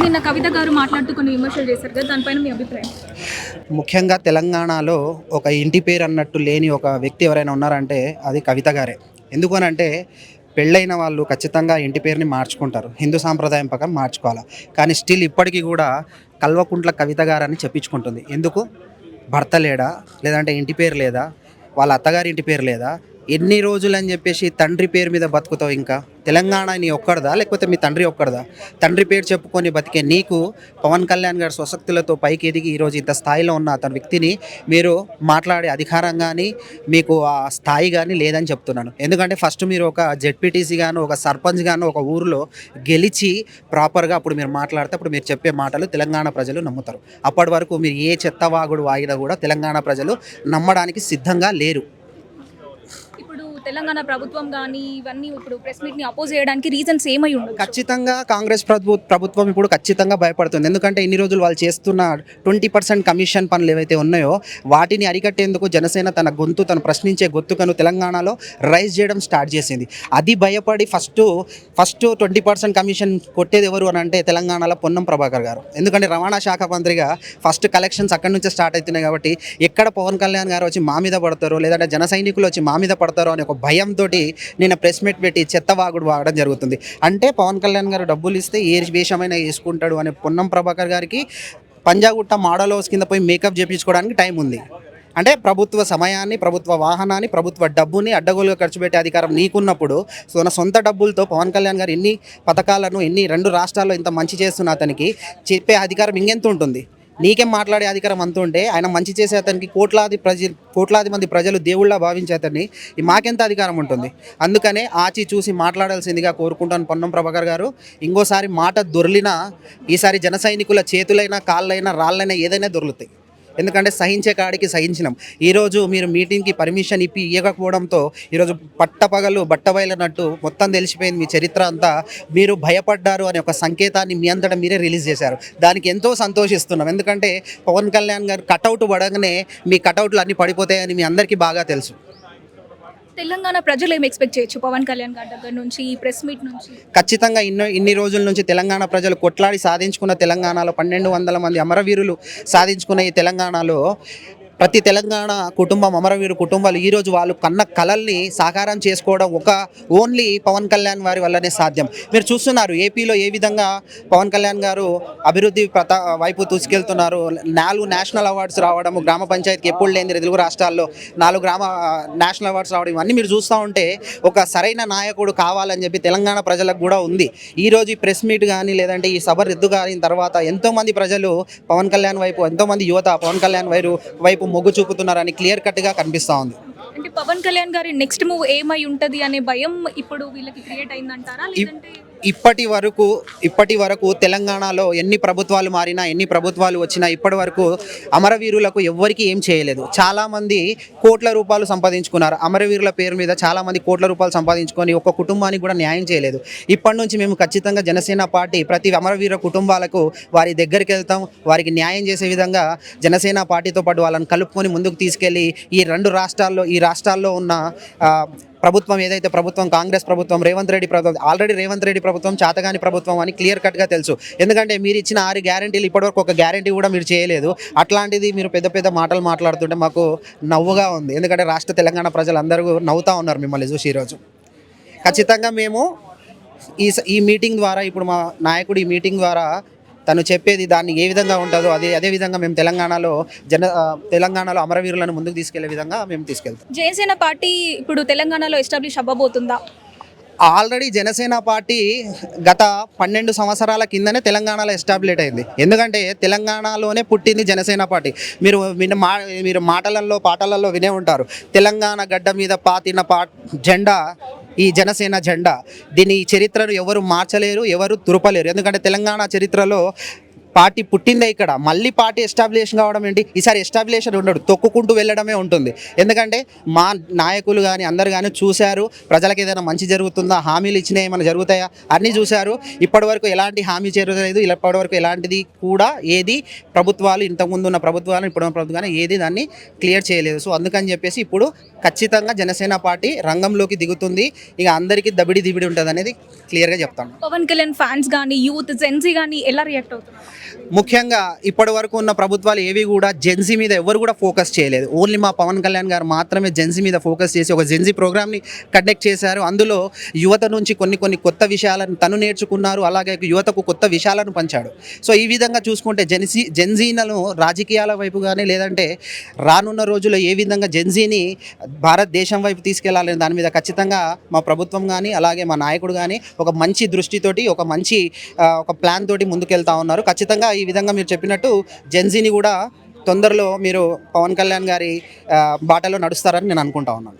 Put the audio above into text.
నిన్న కవిత గారు మాట్లాడుతూ కొన్ని విమర్శలు చేశారు కదా, దానిపైన మీ అభిప్రాయం? ముఖ్యంగా తెలంగాణలో ఒక ఇంటి పేరు అన్నట్టు లేని ఒక వ్యక్తి ఎవరైనా ఉన్నారంటే అది కవిత గారే. ఎందుకనంటే పెళ్ళైన వాళ్ళు ఖచ్చితంగా ఇంటి పేరుని మార్చుకుంటారు. హిందూ సాంప్రదాయం ప్రకారం మార్చుకోవాలి. కానీ స్టిల్ ఇప్పటికీ కూడా కల్వకుంట్ల కవిత గారని చెప్పించుకుంటుంది. ఎందుకు? భర్త లేడా? లేదంటే ఇంటి పేరు లేదా? వాళ్ళ అత్తగారి ఇంటి పేరు లేదా? ఎన్ని రోజులు అని చెప్పేసి తండ్రి పేరు మీద బతుకుతావు? ఇంకా తెలంగాణ నీ ఒక్కడదా లేకపోతే మీ తండ్రి ఒక్కడదా? తండ్రి పేరు చెప్పుకొని బతికే నీకు పవన్ కళ్యాణ్ గారి స్వశక్తులతో పైకి ఎదిగి ఈరోజు ఇంత స్థాయిలో ఉన్న అతని వ్యక్తిని మీరు మాట్లాడే అధికారం కానీ మీకు ఆ స్థాయి కానీ లేదని చెప్తున్నాను. ఎందుకంటే ఫస్ట్ మీరు ఒక జెడ్పీటీసీ గాను ఒక సర్పంచ్ గాను ఒక ఊరిలో గెలిచి ప్రాపర్గా అప్పుడు మీరు మాట్లాడితే అప్పుడు మీరు చెప్పే మాటలు తెలంగాణ ప్రజలు నమ్ముతారు. అప్పటి వరకు మీరు ఏ చెత్తవాగుడు వాగినా కూడా తెలంగాణ ప్రజలు నమ్మడానికి సిద్ధంగా లేరు. ఇప్పుడు తెలంగాణ ప్రభుత్వం కానీ ఇవన్నీ ఇప్పుడు ప్రెస్ మీట్ని అపోజ్ చేయడానికి రీజన్స్ ఏమై ఉండదు? ఖచ్చితంగా కాంగ్రెస్ ప్రభుత్వం ఇప్పుడు ఖచ్చితంగా భయపడుతుంది. ఎందుకంటే ఇన్ని రోజులు వాళ్ళు చేస్తున్న 20% కమిషన్ పనులు ఏవైతే ఉన్నాయో వాటిని అరికట్టేందుకు జనసేన తన గొంతు తను ప్రశ్నించే గొంతుకను తెలంగాణలో రైజ్ చేయడం స్టార్ట్ చేసింది. అది భయపడి ఫస్ట్ 20% కమిషన్ కొట్టేది ఎవరు అని అంటే తెలంగాణలో పొన్నం ప్రభాకర్ గారు. ఎందుకంటే రవాణా శాఖ మంత్రిగా ఫస్ట్ కలెక్షన్స్ అక్కడి నుంచే స్టార్ట్ అవుతున్నాయి. కాబట్టి ఎక్కడ పవన్ కళ్యాణ్ గారు వచ్చి మా మీద పడతారో లేదంటే జన సైనికులు వచ్చి మా మీద పడతారో అని ఒక భయంతో నేను ప్రెస్ మీట్ పెట్టి చెత్తవాగుడు వాగడం జరుగుతుంది. అంటే పవన్ కళ్యాణ్ గారు డబ్బులు ఇస్తే ఏ వేషమైనా వేసుకుంటాడు అనే పొన్నం ప్రభాకర్ గారికి పంజాగుట్ట మోడల్ హౌస్ కింద పోయి మేకప్ చేయించుకోవడానికి టైం ఉంది. అంటే ప్రభుత్వ సమయాన్ని, ప్రభుత్వ వాహనాన్ని, ప్రభుత్వ డబ్బుని అడ్డగోలుగా ఖర్చు పెట్టే అధికారం నీకున్నప్పుడు నా సొంత డబ్బులతో పవన్ కళ్యాణ్ గారు ఎన్ని పథకాలను రెండు రాష్ట్రాల్లో ఇంత మంచి చేస్తున్న అతనికి చెప్పే అధికారం ఇంకెంత ఉంటుంది? నీకేం మాట్లాడే అధికారం అంత ఉంటే ఆయన మంచి చేసే అతనికి కోట్లాది మంది ప్రజలు దేవుళ్ళ భావించే అతన్ని మాకెంత అధికారం ఉంటుంది? అందుకనే ఆచి చూసి మాట్లాడాల్సిందిగా కోరుకుంటాను పొన్నం ప్రభాకర్ గారు. ఇంకోసారి మాట దొర్లినా ఈసారి జన సైనికుల చేతులైనా కాళ్ళైనా రాళ్ళైనా ఏదైనా దొరుకుతాయి. ఎందుకంటే సహించే కాడికి సహించినాం. ఈరోజు మీరు మీటింగ్కి పర్మిషన్ ఇవ్వకపోవడంతో ఈరోజు పట్టపగలు బట్టబయలన్నట్టు మొత్తం తెలిసిపోయింది మీ చరిత్ర అంతా. మీరు భయపడ్డారు అనే ఒక సంకేతాన్ని మీ అంతటా మీరే రిలీజ్ చేశారు. దానికి ఎంతో సంతోషిస్తున్నాం. ఎందుకంటే పవన్ కళ్యాణ్ గారు కటౌట్ పడగానే మీ కటౌట్లు అన్నీ పడిపోతాయని మీ అందరికీ బాగా తెలుసు. తెలంగాణ ప్రజలు ఏం ఎక్స్పెక్ట్ చేయొచ్చు పవన్ కళ్యాణ్ గారి దగ్గర నుంచి, ఈ ప్రెస్ మీట్ నుంచి? ఖచ్చితంగా ఇన్ని రోజుల నుంచి తెలంగాణ ప్రజలు కొట్లాడి సాధించుకున్న తెలంగాణలో 1200 మంది అమరవీరులు సాధించుకున్న ఈ తెలంగాణలో ప్రతి తెలంగాణ కుటుంబం, అమరవీరు కుటుంబాలు ఈరోజు వాళ్ళు కన్న కలల్ని సాకారం చేసుకోవడం ఓన్లీ పవన్ కళ్యాణ్ వారి వల్లనే సాధ్యం. మీరు చూస్తున్నారు ఏపీలో ఏ విధంగా పవన్ కళ్యాణ్ గారు అభివృద్ధి వైపు తీసుకెళ్తున్నారు. 4 నేషనల్ అవార్డ్స్ రావడం, గ్రామ పంచాయతీకి ఎప్పుడు లేని తెలుగు రాష్ట్రాల్లో 4 నేషనల్ అవార్డ్స్ రావడం, ఇవన్నీ మీరు చూస్తూ ఉంటే ఒక సరైన నాయకుడు కావాలని చెప్పి తెలంగాణ ప్రజలకు కూడా ఉంది. ఈరోజు ఈ ప్రెస్ మీట్ కానీ లేదంటే ఈ సభ రద్దు కాని తర్వాత ఎంతోమంది ప్రజలు పవన్ కళ్యాణ్ వైపు, ఎంతోమంది యువత పవన్ కళ్యాణ్ వైపు మొగ్గు చూపుతున్నారని క్లియర్ కట్గా కనిపిస్తూ ఉంది. అంటే పవన్ కళ్యాణ్ గారి నెక్స్ట్ మూవ్ ఏమై ఉంటుంది అనే భయం ఇప్పుడు వీళ్ళకి క్రియేట్ అయిందంటారా? లేదంటే ఇప్పటి వరకు తెలంగాణలో ఎన్ని ప్రభుత్వాలు మారినా, ఎన్ని ప్రభుత్వాలు వచ్చినా ఇప్పటి వరకు అమరవీరులకు ఎవ్వరికీ ఏం చేయలేదు. చాలామంది కోట్ల రూపాయలు సంపాదించుకున్నారు. అమరవీరుల పేరు మీద చాలామంది కోట్ల రూపాయలు సంపాదించుకొని ఒక్క కుటుంబానికి కూడా న్యాయం చేయలేదు. ఇప్పటి నుంచి మేము ఖచ్చితంగా జనసేన పార్టీ ప్రతి అమరవీర కుటుంబాలకు వారి దగ్గరికి వెళ్తాం. వారికి న్యాయం చేసే విధంగా జనసేన పార్టీతో పాటు వాళ్ళని కలుపుకొని ముందుకు తీసుకెళ్ళి ఈ రాష్ట్రాల్లో ఉన్న ప్రభుత్వం ఏదైతే ప్రభుత్వం కాంగ్రెస్ ప్రభుత్వం, రేవంత్ రెడ్డి ప్రభుత్వం చాతగాని ప్రభుత్వం అని క్లియర్ కట్గా తెలుసు. ఎందుకంటే మీరు ఇచ్చిన 6 గ్యారెంటీలు ఇప్పటివరకు ఒక గ్యారెంటీ కూడా మీరు చేయలేదు. అట్లాంటిది మీరు పెద్ద పెద్ద మాటలు మాట్లాడుతుంటే మాకు నవ్వుగా ఉంది. ఎందుకంటే రాష్ట్ర తెలంగాణ ప్రజలందరూ నవ్వుతూ ఉన్నారు మిమ్మల్ని చూసి. ఈరోజు ఖచ్చితంగా మేము ఈ మీటింగ్ ద్వారా, ఇప్పుడు మా నాయకుడు ఈ మీటింగ్ ద్వారా తను చెప్పేది దాన్ని ఏ విధంగా ఉంటుందో అదే విధంగా మేము తెలంగాణలో అమరవీరులను ముందుకు తీసుకెళ్లే విధంగా మేము తీసుకెళ్తాం. జనసేన పార్టీ ఇప్పుడు తెలంగాణలో ఎస్టాబ్లిష్ అవ్వబోతుందా? ఆల్రెడీ జనసేన పార్టీ గత 12 సంవత్సరాల కిందనే తెలంగాణలో ఎస్టాబ్లిష్ అయింది. ఎందుకంటే తెలంగాణలోనే పుట్టింది జనసేన పార్టీ. మీరు పాటలలో వినే ఉంటారు. తెలంగాణ గడ్డ మీద పాతిన జెండా ఈ జనసేన జెండా. దీని చరిత్రను ఎవరు మార్చలేరు, ఎవరు తురపలేరు. ఎందుకంటే తెలంగాణ చరిత్రలో పార్టీ పుట్టిందే ఇక్కడ, మళ్ళీ పార్టీ ఎస్టాబ్లిష్ కావడం ఏంటి? ఈసారి ఎస్టాబ్లిషన్ ఉండడు, తొక్కుకుంటూ వెళ్ళడమే ఉంటుంది. ఎందుకంటే మా నాయకులు కానీ అందరు కానీ చూశారు, ప్రజలకు ఏదైనా మంచి జరుగుతుందా, హామీలు ఇచ్చినా ఏమైనా జరుగుతాయా అన్నీ చూశారు. ఇప్పటివరకు ఎలాంటి హామీ జరగలేదు, ఇప్పటివరకు ఎలాంటిది కూడా ఏది ప్రభుత్వాలు ఇంతకుముందు ఉన్న ప్రభుత్వాలు ఇప్పుడున్న ప్రభుత్వాలు ఏది దాన్ని క్లియర్ చేయలేదు. సో అందుకని చెప్పేసి ఇప్పుడు ఖచ్చితంగా జనసేన పార్టీ రంగంలోకి దిగుతుంది. ఇక అందరికీ దబిడి దిబిడి ఉంటుంది అనేది క్లియర్గా చెప్తాను. పవన్ కళ్యాణ్ ఫ్యాన్స్ కానీ యూత్ జెన్సీ కానీ ఎలా రియాక్ట్ అవుతున్నారు? ముఖ్యంగా ఇప్పటి వరకు ఉన్న ప్రభుత్వాలు ఏవి కూడా జెన్సీ మీద ఎవరు కూడా ఫోకస్ చేయలేదు. ఓన్లీ మా పవన్ కళ్యాణ్ గారు మాత్రమే జెన్సీ మీద ఫోకస్ చేసి ఒక జెన్సీ ప్రోగ్రామ్ని కండక్ట్ చేశారు. అందులో యువత నుంచి కొన్ని కొత్త విషయాలను తను నేర్చుకున్నారు, అలాగే యువతకు కొత్త విషయాలను పంచాడు. సో ఈ విధంగా చూసుకుంటే జెన్జీలను రాజకీయాల వైపు కానీ లేదంటే రానున్న రోజుల్లో ఏ విధంగా జెన్జీని భారతదేశం వైపు తీసుకెళ్లాలని దాని మీద ఖచ్చితంగా మా ప్రభుత్వం కానీ అలాగే మా నాయకుడు కానీ ఒక మంచి దృష్టితోటి ఒక మంచి ఒక ప్లాన్ తోటి ముందుకెళ్తా ఉన్నారు. ఖచ్చితంగా ఈ విధంగా మీరు చెప్పినట్టు జెన్జీని కూడా తొందరలో మీరు పవన్ కళ్యాణ్ గారి బాటలో నడుస్తారని నేను అనుకుంటా ఉన్నాను.